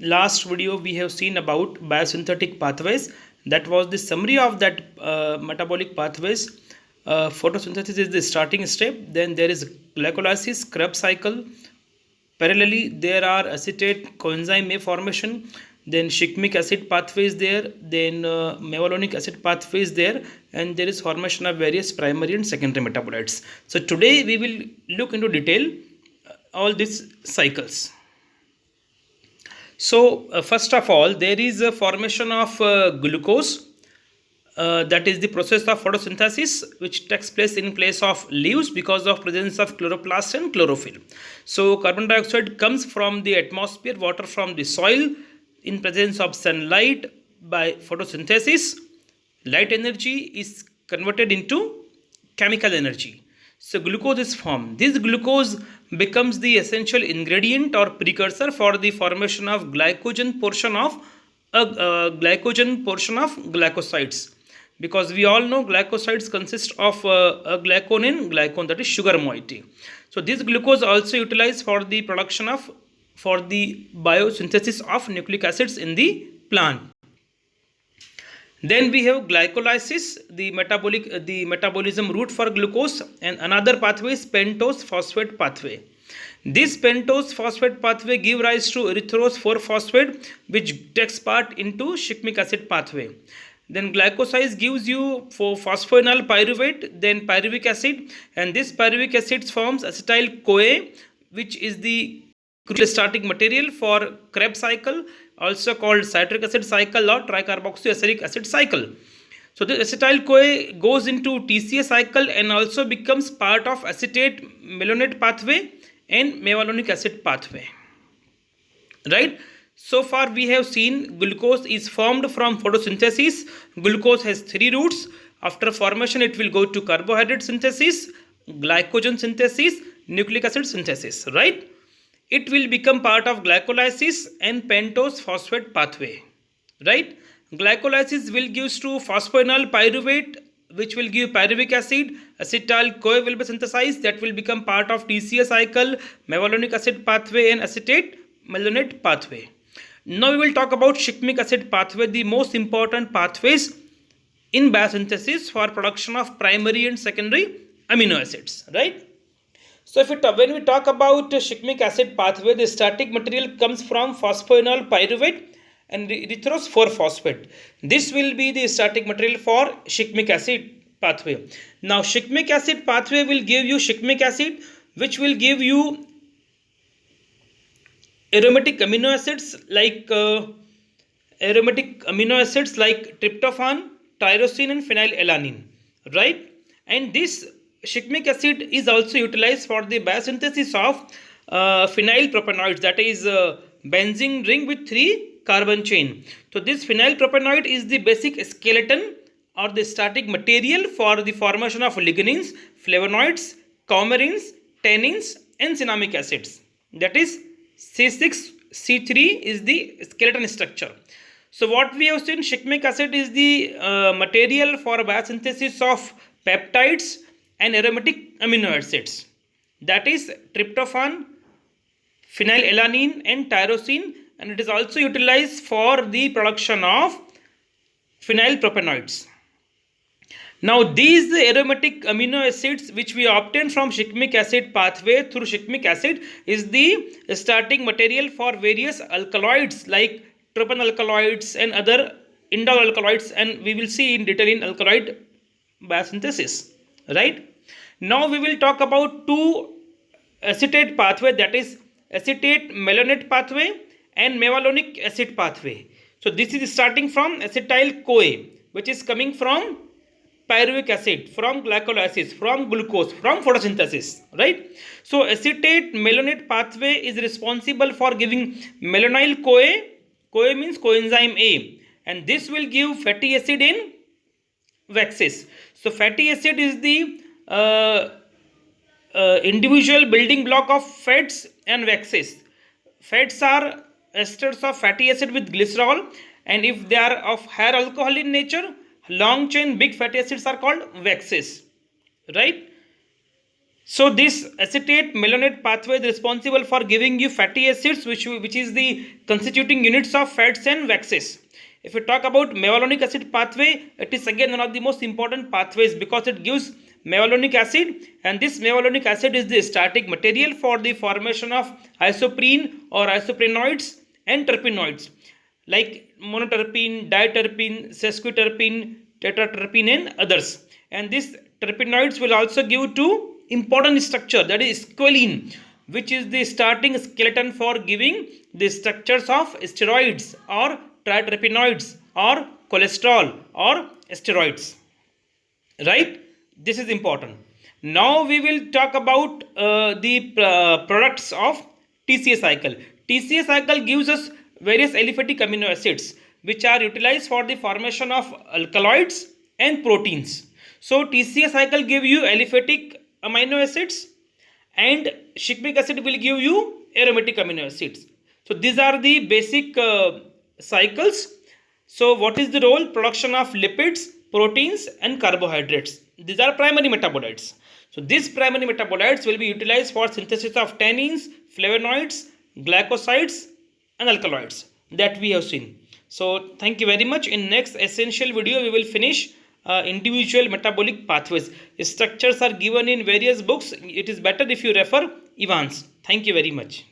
last video we have seen about biosynthetic pathways. That was the summary of that metabolic pathways. Photosynthesis is the starting step. Then there is glycolysis, Krebs cycle. Parallelly, there are acetate coenzyme A formation. Then shikimic acid pathway is there. Then mevalonic acid pathway is there, and there is formation of various primary and secondary metabolites. So today we will look into detail all these cycles. So first of all, there is a formation of glucose. That is the process of photosynthesis which takes place in place of leaves because of presence of chloroplast and chlorophyll. So carbon dioxide comes from the atmosphere, water from the soil in presence of sunlight. By photosynthesis, light energy is converted into chemical energy. So glucose is formed. This glucose becomes the essential ingredient or precursor for the formation of glycogen portion of glycosides, because we all know glycosides consist of a glycone and glycone, that is sugar moiety. So this glucose also utilized for the production of for the biosynthesis of nucleic acids in the plant. Then we have glycolysis, the metabolism route for glucose, and another pathway is pentose phosphate pathway. This pentose phosphate pathway give rise to erythrose 4-phosphate, which takes part into shikimic acid pathway. Then glycoside gives you for phosphoenol pyruvate, then pyruvic acid, and this pyruvic acid forms acetyl CoA, which is the crucial starting material for Krebs cycle, also called citric acid cycle or tricarboxyacetic acid cycle. So the acetyl CoA goes into TCA cycle and also becomes part of acetate malonate pathway and mevalonic acid pathway. Right? So far we have seen glucose is formed from photosynthesis. Glucose has 3 routes. After formation it will go to carbohydrate synthesis, glycogen synthesis, nucleic acid synthesis. Right? It will become part of glycolysis and pentose phosphate pathway. Right? Glycolysis will give to phosphoenol pyruvate, which will give pyruvic acid. Acetyl CoA will be synthesized, that will become part of TCA cycle, mevalonic acid pathway and acetate malonate pathway. Now we will talk about shikimic acid pathway, the most important pathways in biosynthesis for production of primary and secondary amino acids. Right? So when we talk about shikimic acid pathway, the starting material comes from phosphoenol pyruvate and erythrose 4-phosphate. This will be the starting material for shikimic acid pathway. Now shikimic acid pathway will give you shikimic acid, which will give you aromatic amino acids like tryptophan, tyrosine and phenylalanine. Right? And this shikimic acid is also utilized for the biosynthesis of phenylpropanoids, that is benzene ring with 3 carbon chain. So this phenylpropanoid is the basic skeleton or the starting material for the formation of lignins, flavonoids, coumarins, tannins and cinnamic acids. That is C6C3 is the skeleton structure. So what we have seen, shikimic acid is the material for biosynthesis of peptides and aromatic amino acids, that is tryptophan, phenylalanine and tyrosine, and it is also utilized for the production of phenylpropanoids. Now these aromatic amino acids which we obtain from shikimic acid pathway through shikimic acid is the starting material for various alkaloids like tryptophan alkaloids and other indole alkaloids, and we will see in detail in alkaloid biosynthesis. Right? Now we will talk about 2 acetate pathway, that is acetate malonate pathway and mevalonic acid pathway. So this is starting from acetyl CoA, which is coming from pyruvic acid, from glycolysis, from glucose, from photosynthesis. Right? So acetate malonate pathway is responsible for giving malonyl CoA. CoA means coenzyme A, and this will give fatty acid in waxes. So fatty acid is the individual building block of fats and waxes. Fats are esters of fatty acid with glycerol, and if they are of higher alcohol in nature, long chain big fatty acids are called waxes. Right? So this acetate malonate pathway is responsible for giving you fatty acids, which is the constituting units of fats and waxes. If we talk about mevalonic acid pathway, it is again one of the most important pathways because it gives mevalonic acid, and this mevalonic acid is the starting material for the formation of isoprene or isoprenoids and terpenoids like monoterpene, diterpene, sesquiterpene, tetraterpene and others. And these terpenoids will also give to important structure, that is squalene, which is the starting skeleton for giving the structures of steroids or triterpenoids or cholesterol or steroids. Right? This is important. Now we will talk about the products of TCA cycle. TCA cycle gives us various aliphatic amino acids which are utilized for the formation of alkaloids and proteins. So TCA cycle give you aliphatic amino acids and shikmic acid will give you aromatic amino acids. So these are the basic cycles. So what is the role? Production of lipids, proteins and carbohydrates. These are primary metabolites. So these primary metabolites will be utilized for synthesis of tannins, flavonoids, glycosides and alkaloids that we have seen. So thank you very much. In next essential video we will finish individual metabolic pathways. Structures are given in various books. It is better if you refer Evans. Thank you very much.